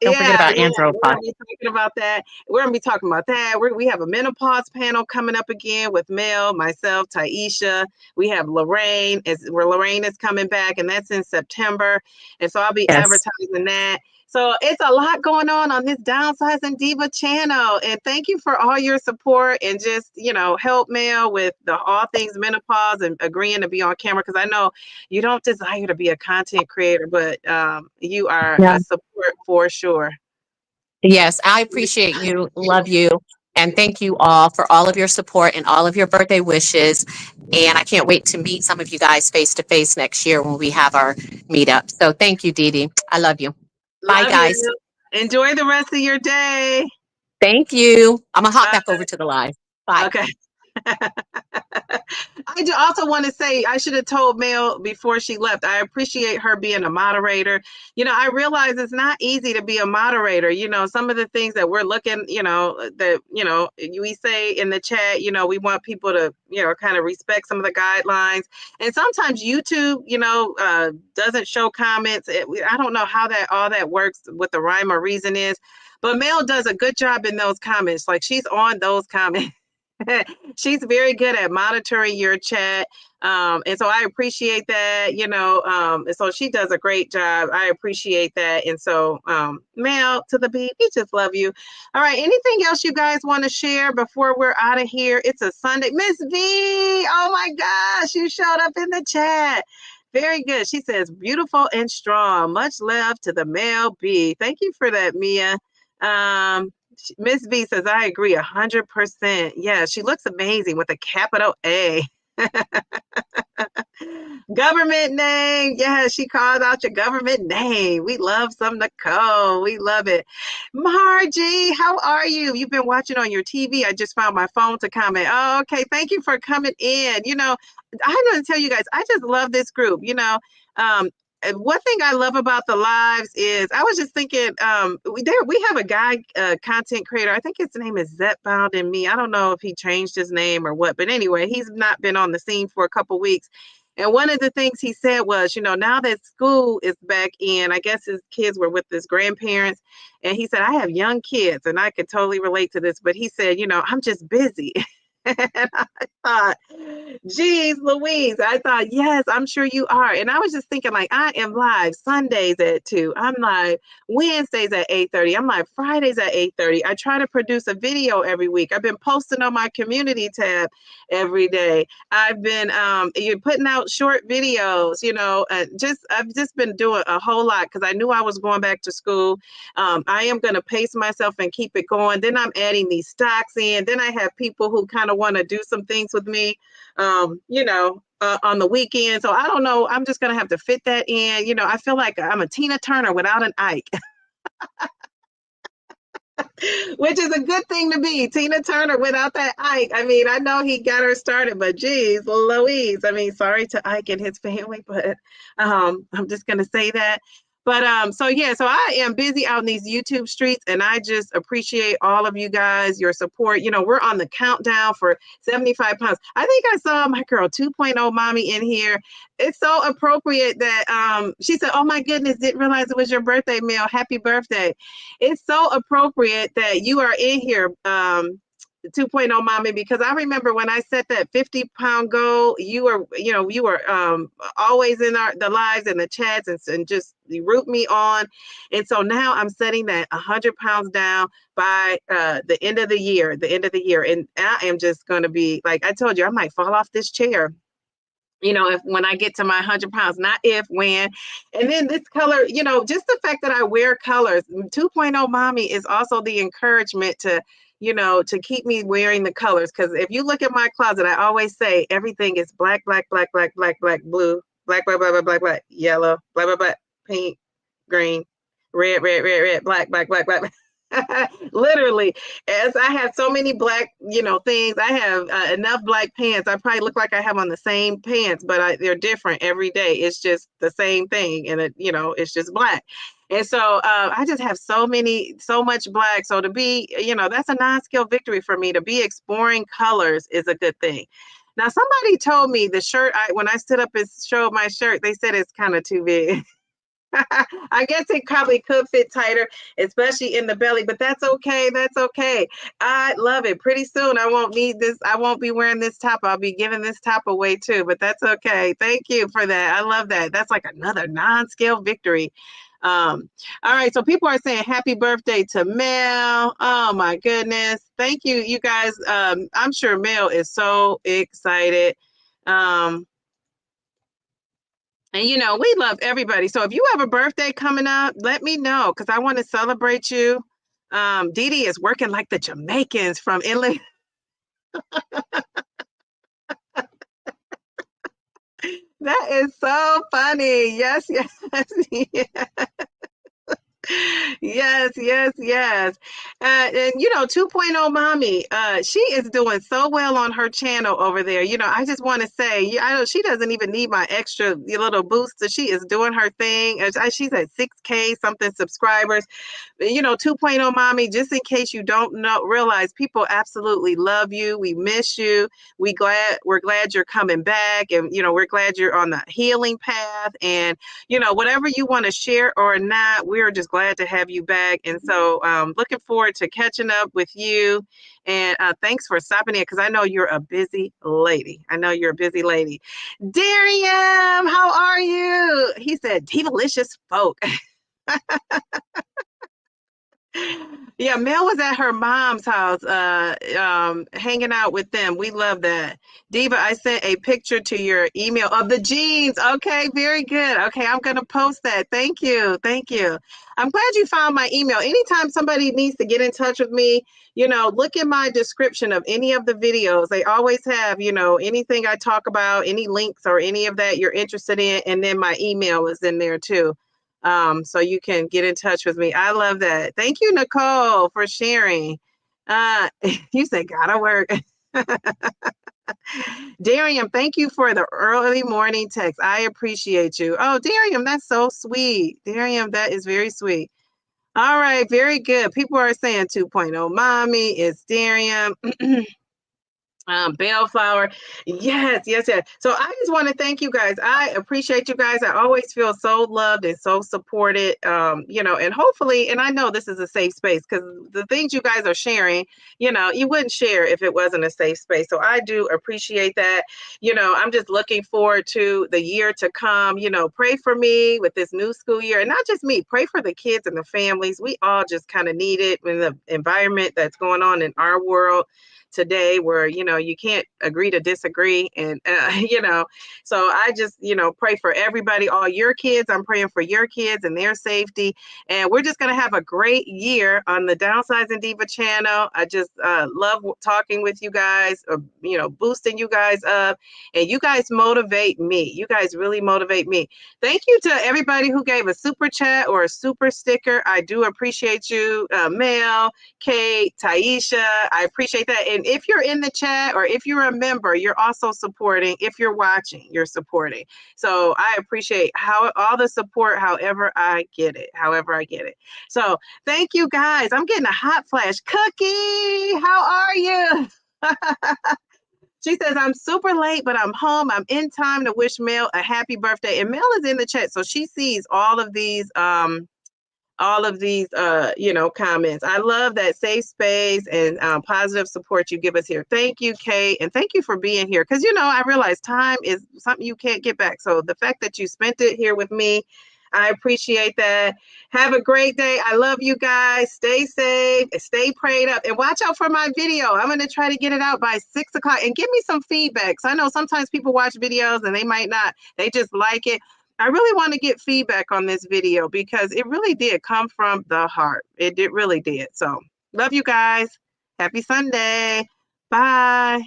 Don't forget yeah, about yeah, we're andropause. gonna be talking about that. We're gonna be talking about that. We have a menopause panel coming up again with Mel, myself, Taisha. We have Lorraine, where Lorraine is coming back, and that's in September. And so I'll be Yes. advertising that. So it's a lot going on this Downsizing Diva channel. And thank you for all your support and just, help Mel with all things menopause and agreeing to be on camera. Because I know you don't desire to be a content creator, but you are Yeah. a support for sure. Yes, I appreciate you, love you, and thank you all for all of your support and all of your birthday wishes. And I can't wait to meet some of you guys face to face next year when we have our meetup. So thank you, Dee Dee. I love you. Bye, Love guys. you. Enjoy the rest of your day. Thank you. I'm going to hop Bye. back over to the live. Bye. Okay. I do also want to say I should have told Mel before she left. I appreciate her being a moderator. I realize it's not easy to be a moderator. Some of the things that we're looking, that we say in the chat. We want people to, kind of respect some of the guidelines. And sometimes YouTube, doesn't show comments. I don't know how that all that works, what the rhyme or reason is, but Mel does a good job in those comments. Like she's on those comments. She's very good at monitoring your chat. And so I appreciate that, and so she does a great job. I appreciate that. And so, Mel to the beat, we just love you. All right. Anything else you guys want to share before we're out of here? It's a Sunday. Miss V, oh my gosh, you showed up in the chat. Very good. She says, beautiful and strong. Much love to the Mel B. Thank you for that, Mia. Miss V says, I agree 100%. Yeah, she looks amazing with a capital A. Government name. Yeah, she called out your government name. We love some Nicole. We love it. Margie, how are you? You've been watching on your TV. I just found my phone to comment. Oh, okay. Thank you for coming in. I'm going to tell you guys, I just love this group. Um, one thing I love about the lives is I was just thinking, we have a guy, content creator. I think his name is Zepbound and me. I don't know if he changed his name or what, but anyway, he's not been on the scene for a couple weeks. And one of the things he said was, now that school is back in, I guess his kids were with his grandparents. And he said, I have young kids and I could totally relate to this. But he said, I'm just busy. And I thought, geez, Louise, I thought, yes, I'm sure you are. And I was just thinking, like, I am live Sundays at 2. I'm live Wednesdays at 8:30. I'm live Fridays at 8:30. I try to produce a video every week. I've been posting on my community tab every day. I've been you're putting out short videos, I've just been doing a whole lot because I knew I was going back to school. I am going to pace myself and keep it going. Then I'm adding these stocks in. Then I have people who kind of want to do some things with me, on the weekend. So I don't know. I'm just going to have to fit that in. I feel like I'm a Tina Turner without an Ike. Which is a good thing to be. Tina Turner without that Ike. I mean, I know he got her started, but geez, Louise. I mean, sorry to Ike and his family, but I'm just going to say that. But so I am busy out in these YouTube streets, and I just appreciate all of you guys, your support. We're on the countdown for 75 pounds. I think I saw my girl 2.0 mommy in here. It's so appropriate that she said, oh my goodness, didn't realize it was your birthday, Mel. Happy birthday. It's so appropriate that you are in here, 2.0 mommy, because I remember when I set that 50-pound goal, you were always in the lives and the chats and just you root me on. And so now I'm setting that 100 pounds down by the end of the year. And I am just going to be, like I told you, I might fall off this chair. When I get to my 100 pounds, not if, when. And then this color, just the fact that I wear colors. 2.0 mommy is also the encouragement to keep me wearing the colors. Because if you look at my closet, I always say everything is black, black, black, black, black, black, blue, black, black, black, black, black, black, yellow, black, black, black, pink, green, red, red, red, red, black, black, black, black. Literally, as I have so many black, things. I have enough black pants. I probably look like I have on the same pants, but they're different every day. It's just the same thing, and it's just black. And so I just have so much black. So to be, that's a non-skill victory for me. To be exploring colors is a good thing. Now, somebody told me the shirt, when I stood up and showed my shirt, they said it's kind of too big. I guess it probably could fit tighter, especially in the belly, but that's okay. That's okay. I love it. Pretty soon, I won't need this. I won't be wearing this top. I'll be giving this top away too, but that's okay. Thank you for that. I love that. That's like another non-scale victory. All right. So people are saying happy birthday to Mel. Oh my goodness. Thank you, you guys. I'm sure Mel is so excited. And we love everybody. So if you have a birthday coming up, let me know because I want to celebrate you. Dee Dee is working like the Jamaicans from Inland. That is so funny. Yes, yes, yes. Yes, yes, yes. And 2.0 mommy, she is doing so well on her channel over there. I just want to say, I know she doesn't even need my extra little booster. She is doing her thing. She's at 6K something subscribers. 2.0 mommy, just in case you don't realize, people absolutely love you. We miss you. We're glad you're coming back, and we're glad you're on the healing path. And whatever you want to share or not, we're just glad to have you back. And so looking forward to catching up with you. And thanks for stopping in because I know you're a busy lady. Darium, how are you? He said, Divalicious folk. Yeah, Mel was at her mom's house, hanging out with them. We love that. Diva, I sent a picture to your email of the jeans. Okay, very good. Okay, I'm going to post that. Thank you. Thank you. I'm glad you found my email. Anytime somebody needs to get in touch with me, look at my description of any of the videos. They always have, anything I talk about, any links or any of that you're interested in. And then my email is in there too. So you can get in touch with me. I love that. Thank you, Nicole, for sharing. You say, gotta work. Darium, thank you for the early morning text. I appreciate you. Oh, Darium, that's so sweet. Darium, that is very sweet. All right, very good. People are saying 2.0 mommy. It's Darium. Bellflower. Yes. So I just want to thank you guys. I appreciate you guys. I always feel so loved and so supported. And hopefully, and I know this is a safe space because the things you guys are sharing, you wouldn't share if it wasn't a safe space. So I do appreciate that. I'm just looking forward to the year to come. Pray for me with this new school year, and not just me, pray for the kids and the families. We all just kind of need it in the environment that's going on in our world today, where you can't agree to disagree, and so I just pray for everybody, all your kids. I'm praying for your kids and their safety, and we're just going to have a great year on the Downsizing Diva channel. I just love talking with you guys, boosting you guys up, and you guys motivate me. You guys really motivate me. Thank you to everybody who gave a super chat or a super sticker. I do appreciate you. Mel, Kate, Taisha, I appreciate that. And if you're in the chat or if you're a member, you're also supporting. If you're watching, you're supporting. So I appreciate all the support, however I get it. So thank you guys. I'm getting a hot flash. Cookie, how are you? She says, I'm super late, but I'm home. I'm in time to wish Mel a happy birthday. And Mel is in the chat, so she sees all of these comments. I love that safe space and positive support you give us here. Thank you, Kate, and thank you for being here, because I realize time is something you can't get back. So the fact that you spent it here with me, I appreciate that. Have a great day. I love you guys. Stay safe, stay prayed up, and watch out for my video. I'm going to try to get it out by 6 o'clock, and give me some feedback. So I know sometimes people watch videos and they might not, they just like it. I really want to get feedback on this video because it really did come from the heart. It really did. So love you guys. Happy Sunday. Bye.